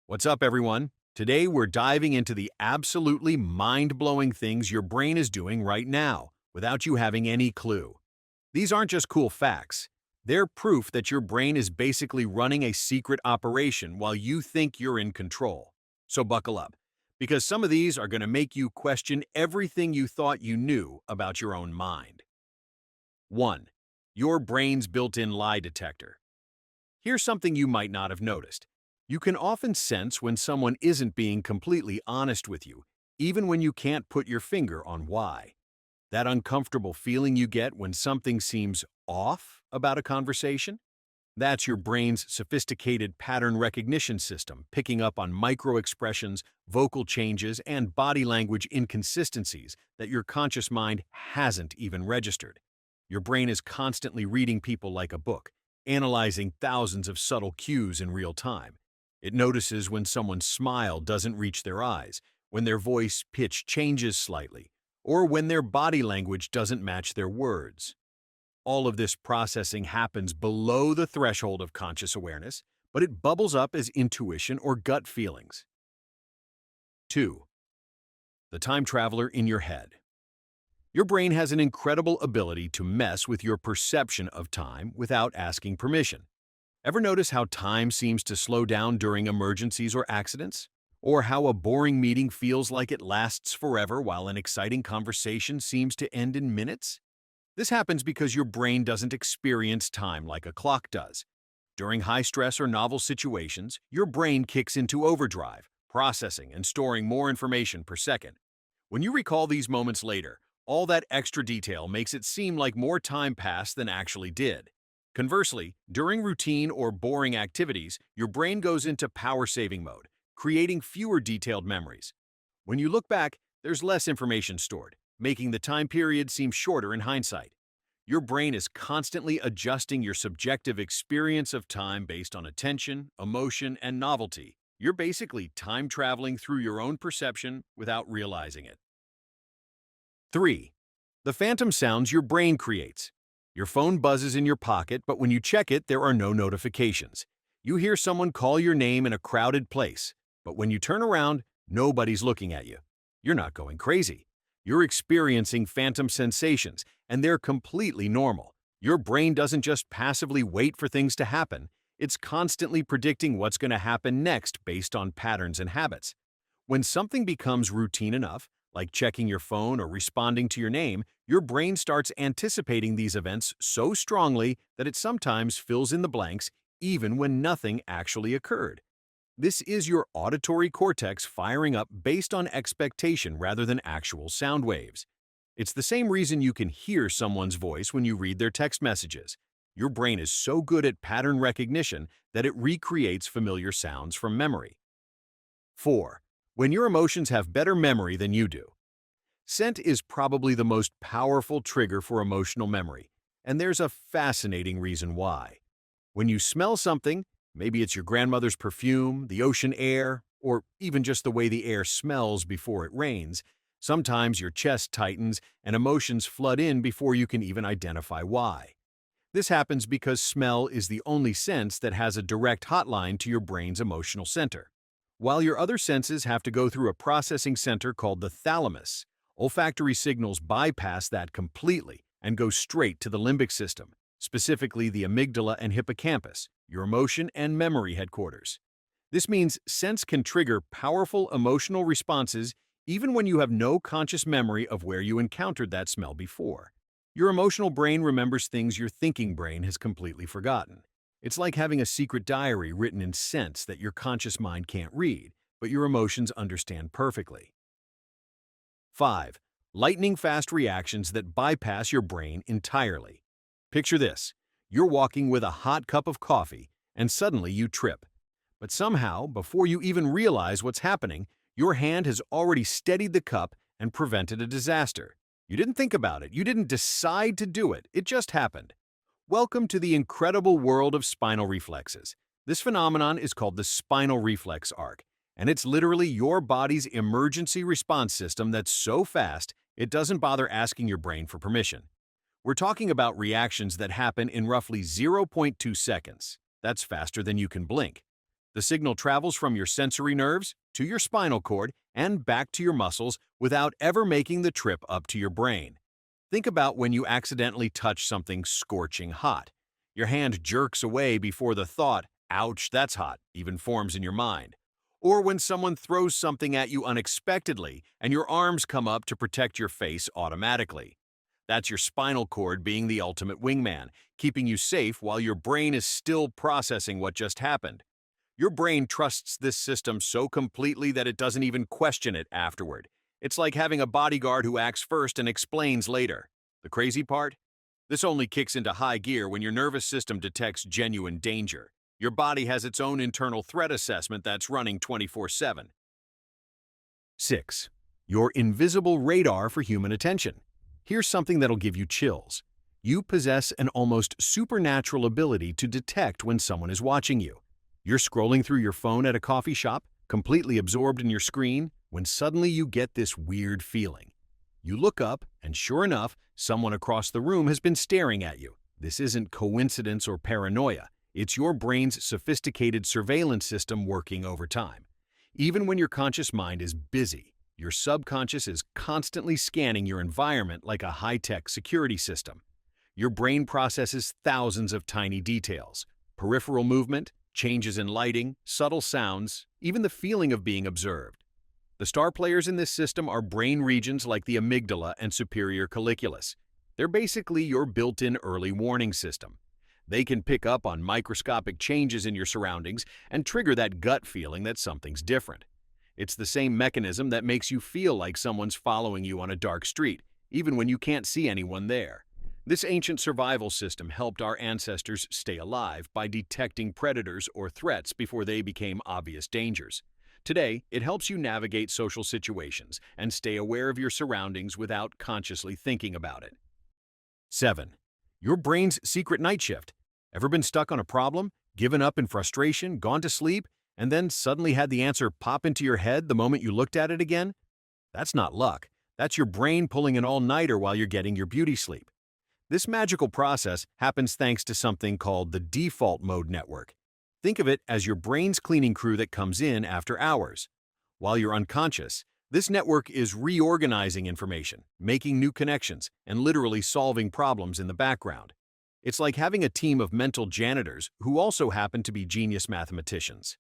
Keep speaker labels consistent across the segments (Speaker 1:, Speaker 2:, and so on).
Speaker 1: What's up, everyone? Today, we're diving into the absolutely mind-blowing things your brain is doing right now, without you having any clue. These aren't just cool facts. They're proof that your brain is basically running a secret operation while you think you're in control. So buckle up, because some of these are going to make you question everything you thought you knew about your own mind. 1. Your brain's built-in lie detector. Here's something you might not have noticed. You can often sense when someone isn't being completely honest with you, even when you can't put your finger on why. That uncomfortable feeling you get when something seems off about a conversation? That's your brain's sophisticated pattern recognition system picking up on micro-expressions, vocal changes, and body language inconsistencies that your conscious mind hasn't even registered. Your brain is constantly reading people like a book, analyzing thousands of subtle cues in real time. It notices when someone's smile doesn't reach their eyes, when their voice pitch changes slightly, or when their body language doesn't match their words. All of this processing happens below the threshold of conscious awareness, but it bubbles up as intuition or gut feelings. 2. The time traveler in your head. Your brain has an incredible ability to mess with your perception of time without asking permission. Ever notice how time seems to slow down during emergencies or accidents? Or how a boring meeting feels like it lasts forever while an exciting conversation seems to end in minutes? This happens because your brain doesn't experience time like a clock does. During high-stress or novel situations, your brain kicks into overdrive, processing and storing more information per second. When you recall these moments later, all that extra detail makes it seem like more time passed than actually did. Conversely, during routine or boring activities, your brain goes into power-saving mode, creating fewer detailed memories. When you look back, there's less information stored, making the time period seem shorter in hindsight. Your brain is constantly adjusting your subjective experience of time based on attention, emotion, and novelty. You're basically time traveling through your own perception without realizing it. 3. The phantom sounds your brain creates. Your phone buzzes in your pocket, but when you check it, there are no notifications. You hear someone call your name in a crowded place, but when you turn around, nobody's looking at you. You're not going crazy. You're experiencing phantom sensations, and they're completely normal. Your brain doesn't just passively wait for things to happen. It's constantly predicting what's going to happen next based on patterns and habits. When something becomes routine enough, like checking your phone or responding to your name, your brain starts anticipating these events so strongly that it sometimes fills in the blanks even when nothing actually occurred. This is your auditory cortex firing up based on expectation rather than actual sound waves. It's the same reason you can hear someone's voice when you read their text messages. Your brain is so good at pattern recognition that it recreates familiar sounds from memory. 4. When your emotions have better memory than you do. Scent is probably the most powerful trigger for emotional memory, and there's a fascinating reason why. When you smell something, maybe it's your grandmother's perfume, the ocean air, or even just the way the air smells before it rains, sometimes your chest tightens and emotions flood in before you can even identify why. This happens because smell is the only sense that has a direct hotline to your brain's emotional center. While your other senses have to go through a processing center called the thalamus, olfactory signals bypass that completely and go straight to the limbic system, specifically the amygdala and hippocampus, your emotion and memory headquarters. This means sense can trigger powerful emotional responses even when you have no conscious memory of where you encountered that smell before. Your emotional brain remembers things your thinking brain has completely forgotten. It's like having a secret diary written in sense that your conscious mind can't read, but your emotions understand perfectly. 5. Lightning-fast reactions that bypass your brain entirely. Picture this. You're walking with a hot cup of coffee, and suddenly you trip. But somehow, before you even realize what's happening, your hand has already steadied the cup and prevented a disaster. You didn't think about it. You didn't decide to do it. It just happened. Welcome to the incredible world of spinal reflexes. This phenomenon is called the spinal reflex arc, and it's literally your body's emergency response system that's so fast it doesn't bother asking your brain for permission. We're talking about reactions that happen in roughly zero point 0.2 seconds. That's faster than you can blink. The signal travels from your sensory nerves to your spinal cord and back to your muscles without ever making the trip up to your brain. Think about when you accidentally touch something scorching hot. Your hand jerks away before the thought, "Ouch, that's hot," even forms in your mind. Or when someone throws something at you unexpectedly and your arms come up to protect your face automatically. That's your spinal cord being the ultimate wingman, keeping you safe while your brain is still processing what just happened. Your brain trusts this system so completely that it doesn't even question it afterward. It's like having a bodyguard who acts first and explains later. The crazy part? This only kicks into high gear when your nervous system detects genuine danger. Your body has its own internal threat assessment that's running 24/7. 6. Your invisible radar for human attention. Here's something that'll give you chills. You possess an almost supernatural ability to detect when someone is watching you. You're scrolling through your phone at a coffee shop, completely absorbed in your screen, when suddenly you get this weird feeling. You look up, and sure enough, someone across the room has been staring at you. This isn't coincidence or paranoia. It's your brain's sophisticated surveillance system working overtime. Even when your conscious mind is busy, your subconscious is constantly scanning your environment like a high-tech security system. Your brain processes thousands of tiny details: peripheral movement, changes in lighting, subtle sounds, even the feeling of being observed. The star players in this system are brain regions like the amygdala and superior colliculus. They're basically your built-in early warning system. They can pick up on microscopic changes in your surroundings and trigger that gut feeling that something's different. It's the same mechanism that makes you feel like someone's following you on a dark street, even when you can't see anyone there. This ancient survival system helped our ancestors stay alive by detecting predators or threats before they became obvious dangers. Today, it helps you navigate social situations and stay aware of your surroundings without consciously thinking about it. 7. Your brain's secret night shift. Ever been stuck on a problem, given up in frustration, gone to sleep, and then suddenly had the answer pop into your head the moment you looked at it again? That's not luck. That's your brain pulling an all-nighter while you're getting your beauty sleep. This magical process happens thanks to something called the default mode network. Think of it as your brain's cleaning crew that comes in after hours. While you're unconscious, this network is reorganizing information, making new connections, and literally solving problems in the background. It's like having a team of mental janitors who also happen to be genius mathematicians.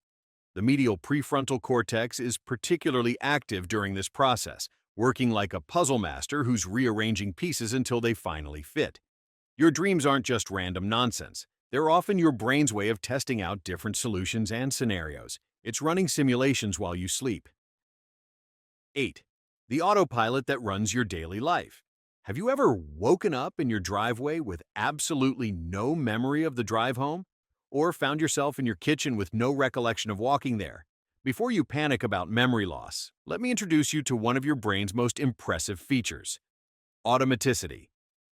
Speaker 1: The medial prefrontal cortex is particularly active during this process, working like a puzzle master who's rearranging pieces until they finally fit. Your dreams aren't just random nonsense. They're often your brain's way of testing out different solutions and scenarios. It's running simulations while you sleep. 8. The autopilot that runs your daily life. Have you ever woken up in your driveway with absolutely no memory of the drive home? Or found yourself in your kitchen with no recollection of walking there? Before you panic about memory loss, let me introduce you to one of your brain's most impressive features: automaticity.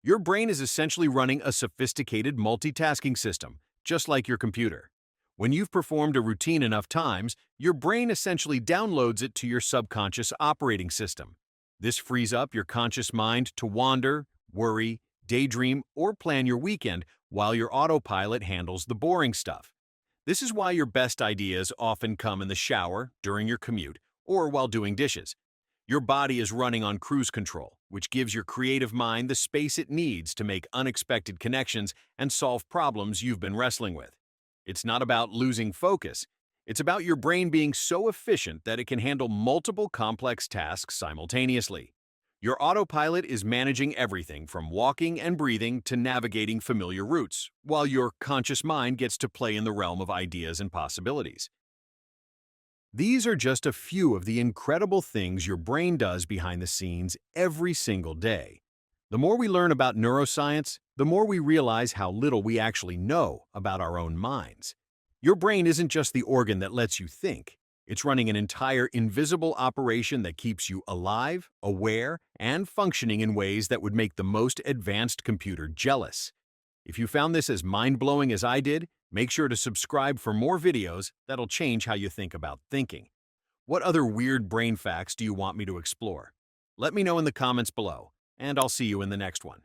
Speaker 1: Your brain is essentially running a sophisticated multitasking system, just like your computer. When you've performed a routine enough times, your brain essentially downloads it to your subconscious operating system. This frees up your conscious mind to wander, worry, daydream, or plan your weekend while your autopilot handles the boring stuff. This is why your best ideas often come in the shower, during your commute, or while doing dishes. Your body is running on cruise control, which gives your creative mind the space it needs to make unexpected connections and solve problems you've been wrestling with. It's not about losing focus. It's about your brain being so efficient that it can handle multiple complex tasks simultaneously. Your autopilot is managing everything from walking and breathing to navigating familiar routes, while your conscious mind gets to play in the realm of ideas and possibilities. These are just a few of the incredible things your brain does behind the scenes every single day. The more we learn about neuroscience, the more we realize how little we actually know about our own minds. Your brain isn't just the organ that lets you think. It's running an entire invisible operation that keeps you alive, aware, and functioning in ways that would make the most advanced computer jealous. If you found this as mind-blowing as I did, make sure to subscribe for more videos that'll change how you think about thinking. What other weird brain facts do you want me to explore? Let me know in the comments below, and I'll see you in the next one.